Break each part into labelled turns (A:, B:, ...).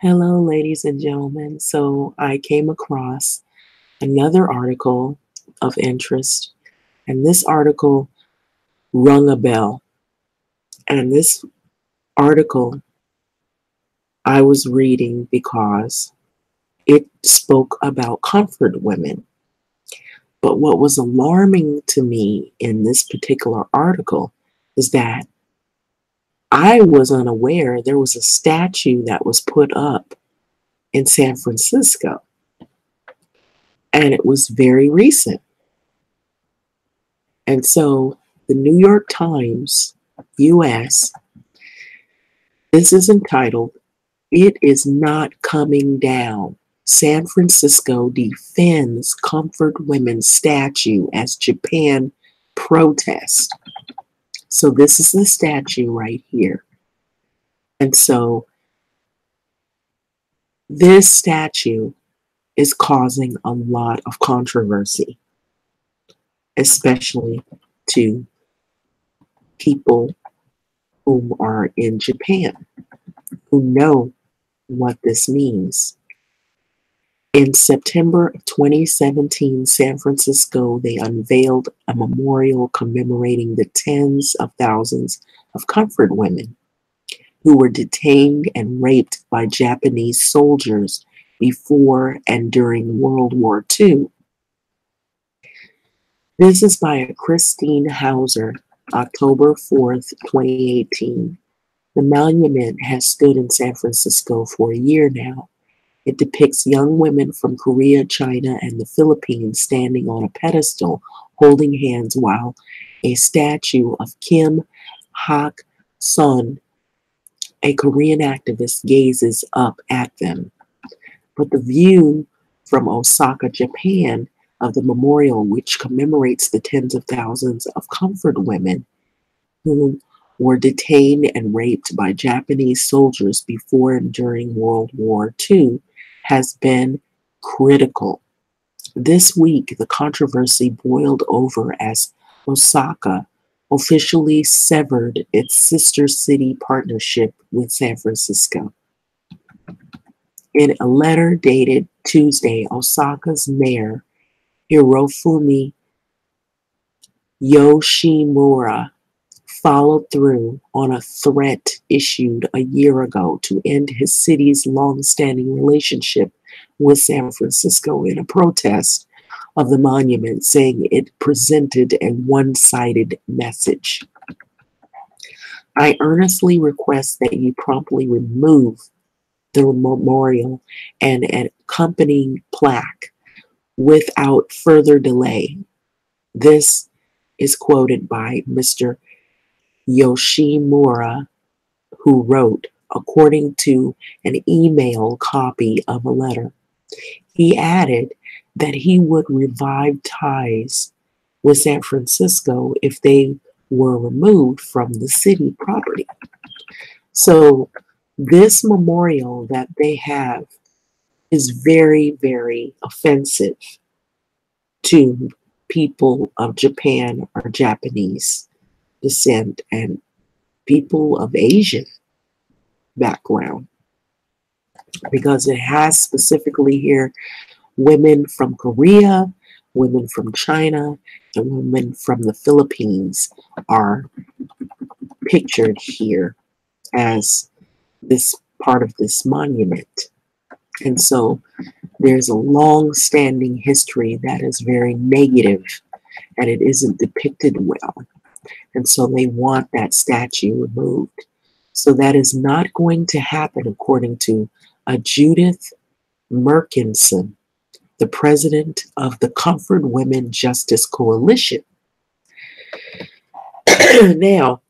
A: Hello, ladies and gentlemen. So I came across another article of interest, and this article rung a bell. And this article I was reading because it spoke about comfort women. But what was alarming to me in this particular article is that I was unaware there was a statue that was put up in San Francisco, and it was very recent. And so the New York Times, US, this is entitled, "It Is Not Coming Down. San Francisco Defends Comfort Women's Statue as Japan Protests." So this is the statue right here. And so this statue is causing a lot of controversy, especially to people who are in Japan, who know what this means. In September of 2017, San Francisco, they unveiled a memorial commemorating the tens of thousands of comfort women who were detained and raped by Japanese soldiers before and during World War II. This is by Christine Hauser, October 4th, 2018. The monument has stood in San Francisco for a year now. It depicts young women from Korea, China, and the Philippines standing on a pedestal holding hands while a statue of Kim Hak Sun, a Korean activist, gazes up at them. But the view from Osaka, Japan, of the memorial, which commemorates the tens of thousands of comfort women who were detained and raped by Japanese soldiers before and during World War II, has been critical. This week, the controversy boiled over as Osaka officially severed its sister city partnership with San Francisco. In a letter dated Tuesday, Osaka's mayor, Hirofumi Yoshimura, followed through on a threat issued a year ago to end his city's long-standing relationship with San Francisco in a protest of the monument, saying it presented a one-sided message. "I earnestly request that you promptly remove the memorial and an accompanying plaque without further delay." This is quoted by Mr. Yoshimura, who wrote, according to an email copy of a letter. He added that he would revive ties with San Francisco if they were removed from the city property. So, this memorial that they have is very, very offensive to people of Japan or Japanese descent and people of Asian background, because it has specifically here women from Korea, women from China, and women from the Philippines are pictured here as this part of this monument. And so there's a long standing history that is very negative and it isn't depicted well. And so they want that statue removed. So that is not going to happen, according to Judith Murkinson, the president of the Comfort Women Justice Coalition. Now,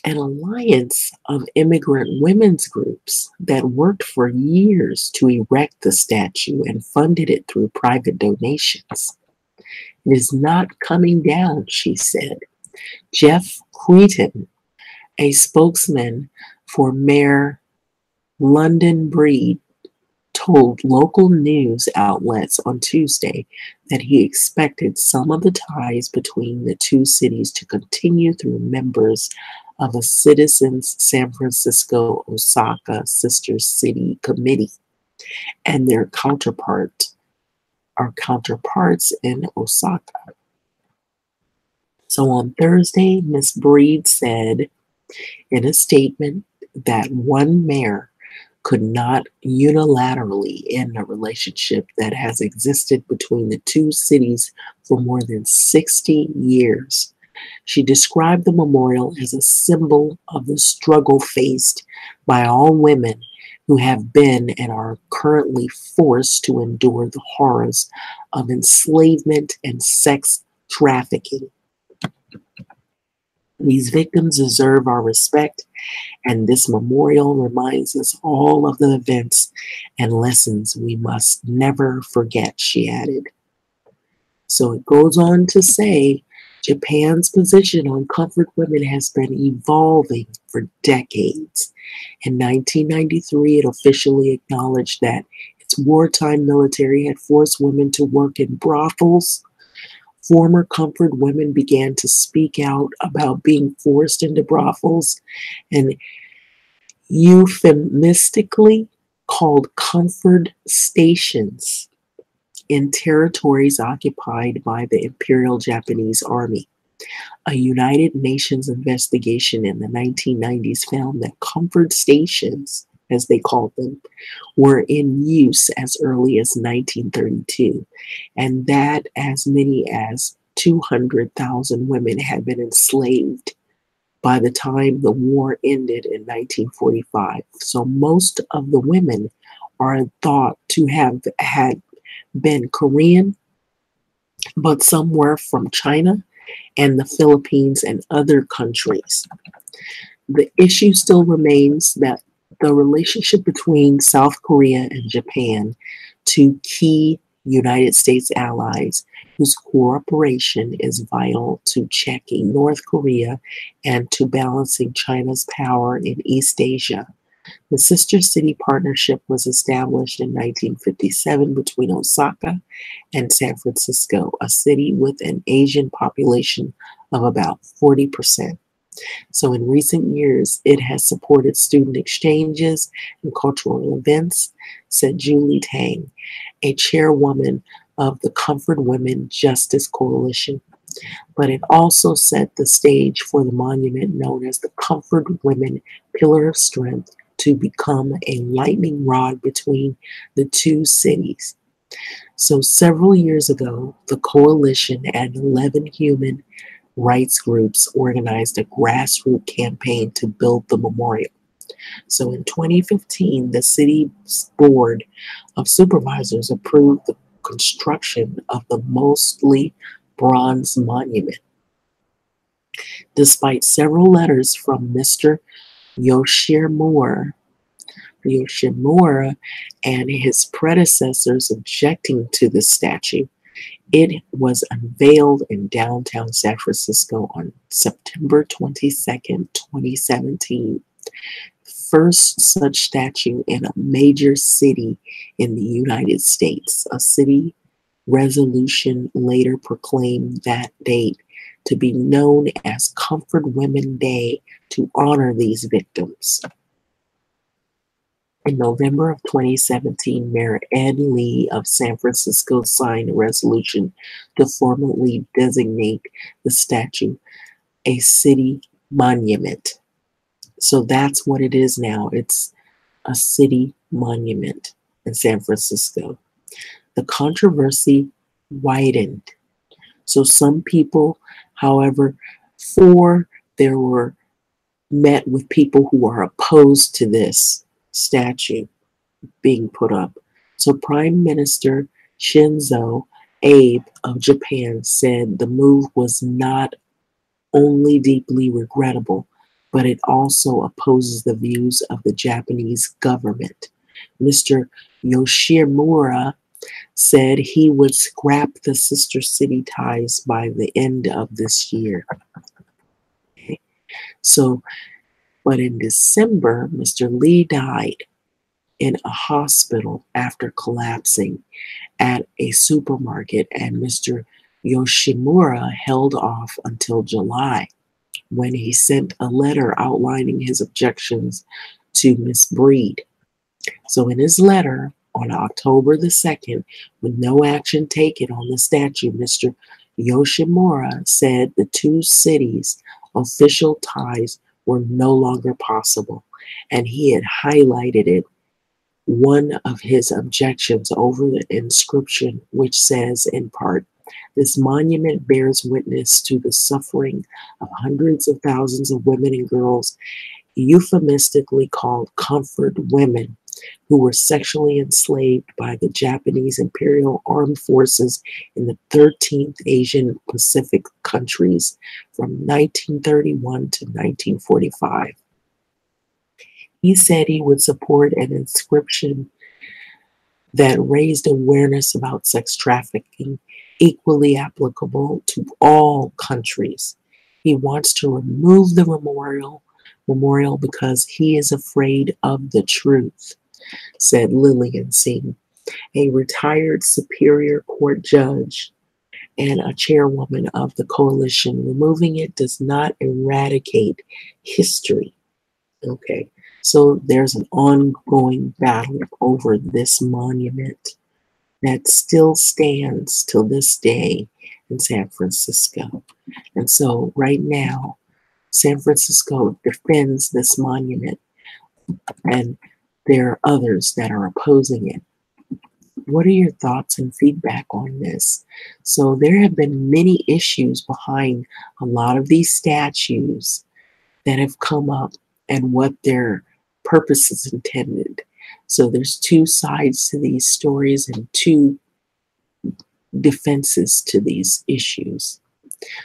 A: an alliance of immigrant women's groups that worked for years to erect the statue and funded it through private donations. "It is not coming down," she said. Jeff Creighton, a spokesman for Mayor London Breed, told local news outlets on Tuesday that he expected some of the ties between the two cities to continue through members of a Citizens San Francisco Osaka Sister City Committee and their counterparts in Osaka. So on Thursday, Ms. Breed said in a statement that one mayor could not unilaterally end a relationship that has existed between the two cities for more than 60 years. She described the memorial as a symbol of the struggle faced by all women who have been and are currently forced to endure the horrors of enslavement and sex trafficking. These victims deserve our respect, and this memorial reminds us all of the events and lessons we must never forget, she added. So it goes on to say, Japan's position on comfort women has been evolving for decades. In 1993, it officially acknowledged that its wartime military had forced women to work in brothels. Former comfort women began to speak out about being forced into brothels and euphemistically called comfort stations in territories occupied by the Imperial Japanese Army. A United Nations investigation in the 1990s found that comfort stations, as they called them, were in use as early as 1932, and that as many as 200,000 women had been enslaved by the time the war ended in 1945. So most of the women are thought to have had been Korean, but some were from China and the Philippines and other countries. The issue still remains that the relationship between South Korea and Japan, two key United States allies whose cooperation is vital to checking North Korea and to balancing China's power in East Asia. The Sister City Partnership was established in 1957 between Osaka and San Francisco, a city with an Asian population of about 40%. So in recent years, it has supported student exchanges and cultural events, said Julie Tang, a chairwoman of the Comfort Women Justice Coalition. But it also set the stage for the monument known as the Comfort Women Pillar of Strength to become a lightning rod between the two cities. So several years ago, the coalition and 11 human rights groups organized a grassroots campaign to build the memorial. So in 2015, the city's board of supervisors approved the construction of the mostly bronze monument. Despite several letters from Mr. Yoshimura and his predecessors objecting to the statue, it was unveiled in downtown San Francisco on September 22nd, 2017. First such statue in a major city in the United States. A city resolution later proclaimed that date to be known as Comfort Women Day to honor these victims. In November of 2017, Mayor Ed Lee of San Francisco signed a resolution to formally designate the statue a city monument. So that's what it is now. It's a city monument in San Francisco. The controversy widened. So some people, however, there were met with people who are opposed to this statue being put up. So Prime Minister Shinzo Abe of Japan said the move was not only deeply regrettable, but it also opposes the views of the Japanese government. Mr. Yoshimura said he would scrap the sister city ties by the end of this year. Okay. So, but in December, Mr. Lee died in a hospital after collapsing at a supermarket, and Mr. Yoshimura held off until July. when he sent a letter outlining his objections to Miss Breed. So in his letter on October the 2nd, with no action taken on the statue, Mr. Yoshimura said the two cities' official ties were no longer possible, and he had highlighted it one of his objections over the inscription, which says in part, "This monument bears witness to the suffering of hundreds of thousands of women and girls, euphemistically called comfort women, who were sexually enslaved by the Japanese Imperial Armed Forces in the 13th Asian Pacific countries from 1931 to 1945. He said he would support an inscription that raised awareness about sex trafficking, equally applicable to all countries. He wants to remove the memorial because he is afraid of the truth, said Lillian Singh, a retired Superior Court judge and a chairwoman of the coalition. Removing it does not eradicate history. Okay, so there's an ongoing battle over this monument that still stands till this day in San Francisco. And so right now, San Francisco defends this monument, and there are others that are opposing it. What are your thoughts and feedback on this? So there have been many issues behind a lot of these statues that have come up and what their purpose is intended. So there's two sides to these stories and two defenses to these issues.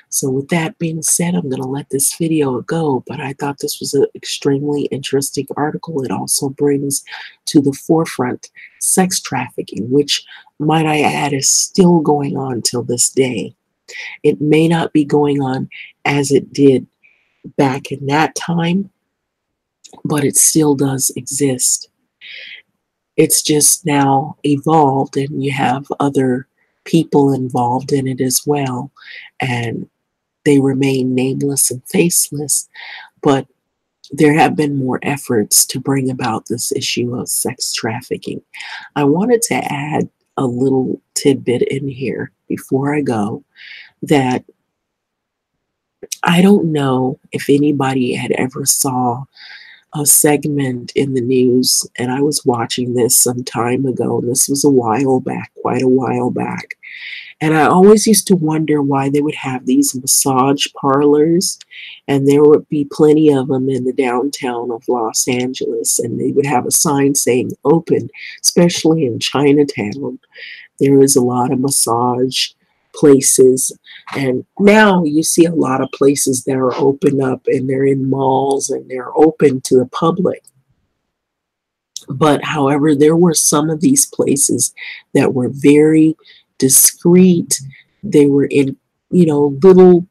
A: So with that being said, I'm going to let this video go, but I thought this was an extremely interesting article. It also brings to the forefront sex trafficking, which, might I add, is still going on till this day. It may not be going on as it did back in that time, but it still does exist. It's just now evolved, and you have other people involved in it as well, and they remain nameless and faceless, but there have been more efforts to bring about this issue of sex trafficking. I wanted to add a little tidbit in here before I go, that I don't know if anybody had ever saw a segment in the news, and I was watching this some time ago. This was a while back, quite a while back. And I always used to wonder why they would have these massage parlors, and there would be plenty of them in the downtown of Los Angeles, and they would have a sign saying open, especially in Chinatown. There is a lot of massage places, and now you see a lot of places that are open up, and they're in malls and they're open to the public. But however, there were some of these places that were very discreet. They were in, little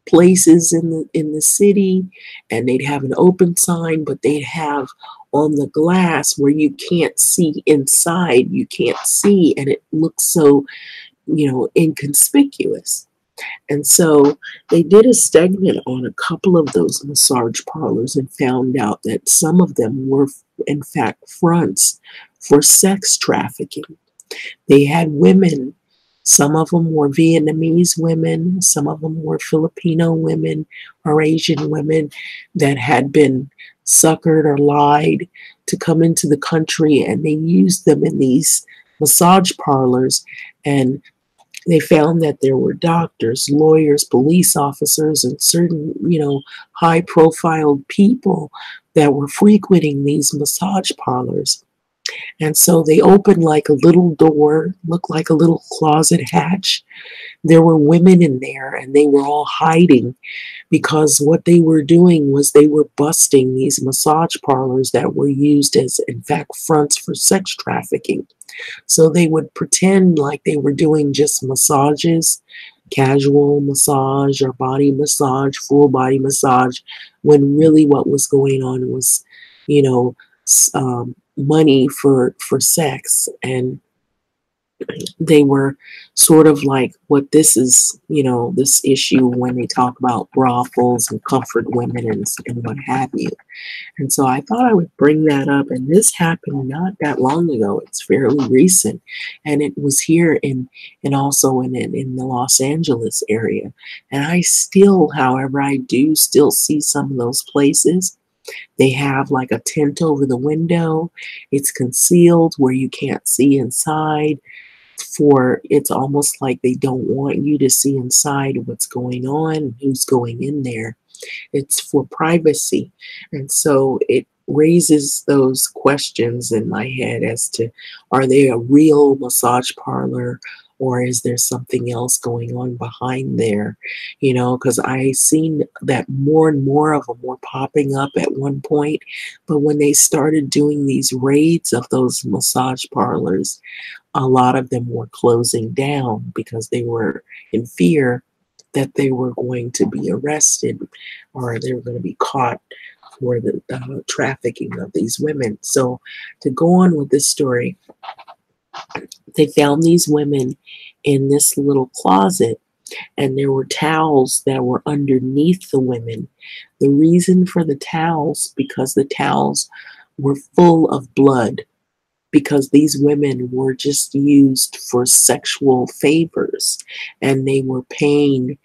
A: places in the city, and they'd have an open sign, but they'd have on the glass where you can't see inside, you can't see, and it looks so inconspicuous. And so they did a segment on a couple of those massage parlors and found out that some of them were in fact fronts for sex trafficking. They had women, some of them were Vietnamese women, some of them were Filipino women or Asian women that had been suckered or lied to come into the country, and they used them in these massage parlors. And they found that there were doctors, lawyers, police officers, and certain, high-profile people that were frequenting these massage parlors. And so they opened like a little door, looked like a little closet hatch. There were women in there, and they were all hiding, because what they were doing was they were busting these massage parlors that were used as, in fact, fronts for sex trafficking. So they would pretend like they were doing just massages, casual massage or body massage, full body massage, when really what was going on was, money for sex. And They were sort of like what this is, this issue when they talk about brothels and comfort women and what have you. And so I thought I would bring that up. And this happened not that long ago. It's fairly recent. And it was here and also in the Los Angeles area. And I still, however, I do still see some of those places. They have like a tent over the window. It's concealed where you can't see inside. For it's almost like they don't want you to see inside what's going on, who's going in there. It's for privacy. And so it raises those questions in my head as to, are they a real massage parlor, or is there something else going on behind there? Because I seen that more and more of them were popping up at one point. But when they started doing these raids of those massage parlors, a lot of them were closing down because they were in fear that they were going to be arrested or they were going to be caught for the trafficking of these women. So, to go on with this story, they found these women in this little closet, and there were towels that were underneath the women. The reason for the towels, because the towels were full of blood, because these women were just used for sexual favors, and they were paying,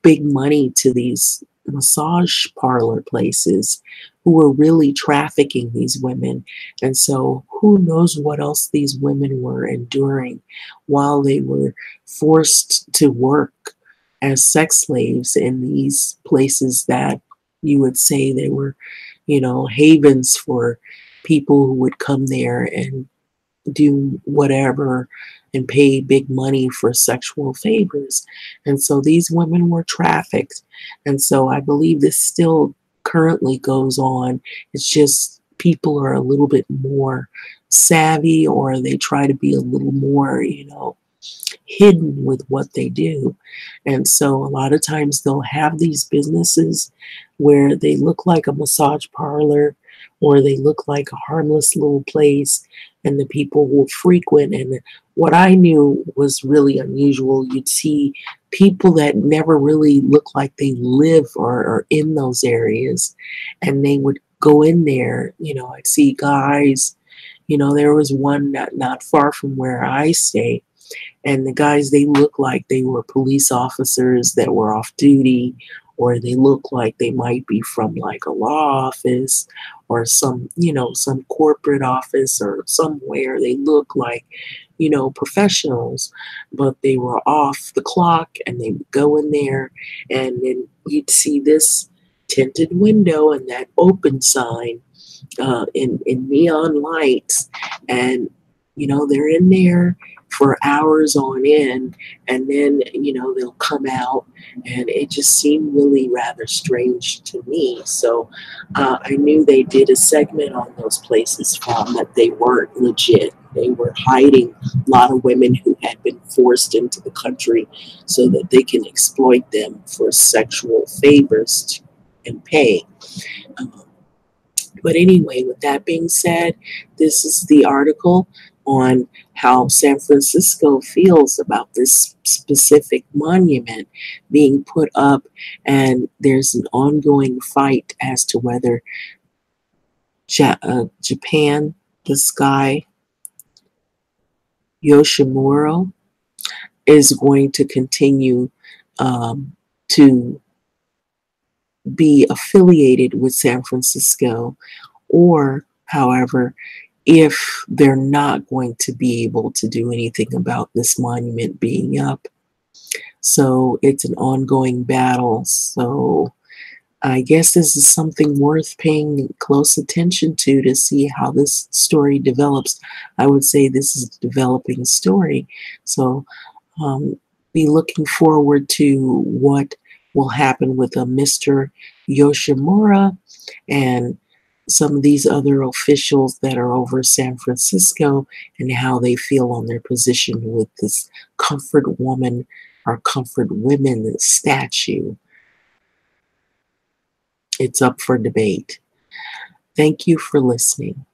A: big money to these massage parlor places who were really trafficking these women. And so who knows what else these women were enduring while they were forced to work as sex slaves in these places that you would say they were, havens for people who would come there and do whatever and pay big money for sexual favors. And so these women were trafficked. And so I believe this still currently goes on. It's just people are a little bit more savvy, or they try to be a little more, hidden with what they do. And so a lot of times they'll have these businesses where they look like a massage parlor or they look like a harmless little place, and the people will frequent. And what I knew was really unusual. You'd see people that never really look like they live or are in those areas, and they would go in there. I'd see guys, there was one not far from where I stay, and the guys, they look like they were police officers that were off duty, or they look like they might be from like a law office or some corporate office or somewhere. They look like, professionals, but they were off the clock, and they would go in there, and then you'd see this tinted window and that open sign in neon lights, and they're in there for hours on end, and then they'll come out, and it just seemed really rather strange to me. So I knew they did a segment on those places, found that they weren't legit. They were hiding a lot of women who had been forced into the country so that they can exploit them for sexual favors and pay. Um, but anyway, with that being said, this is the article on how San Francisco feels about this specific monument being put up, and there's an ongoing fight as to whether Japan, this guy Yoshimura, is going to continue to be affiliated with San Francisco, or, however, if they're not going to be able to do anything about this monument being up. So it's an ongoing battle. So I guess this is something worth paying close attention to see how this story develops. I would say this is a developing story. So be looking forward to what will happen with a Mr. Yoshimura and some of these other officials that are over San Francisco, and how they feel on their position with this comfort woman or comfort women statue. It's up for debate. Thank you for listening.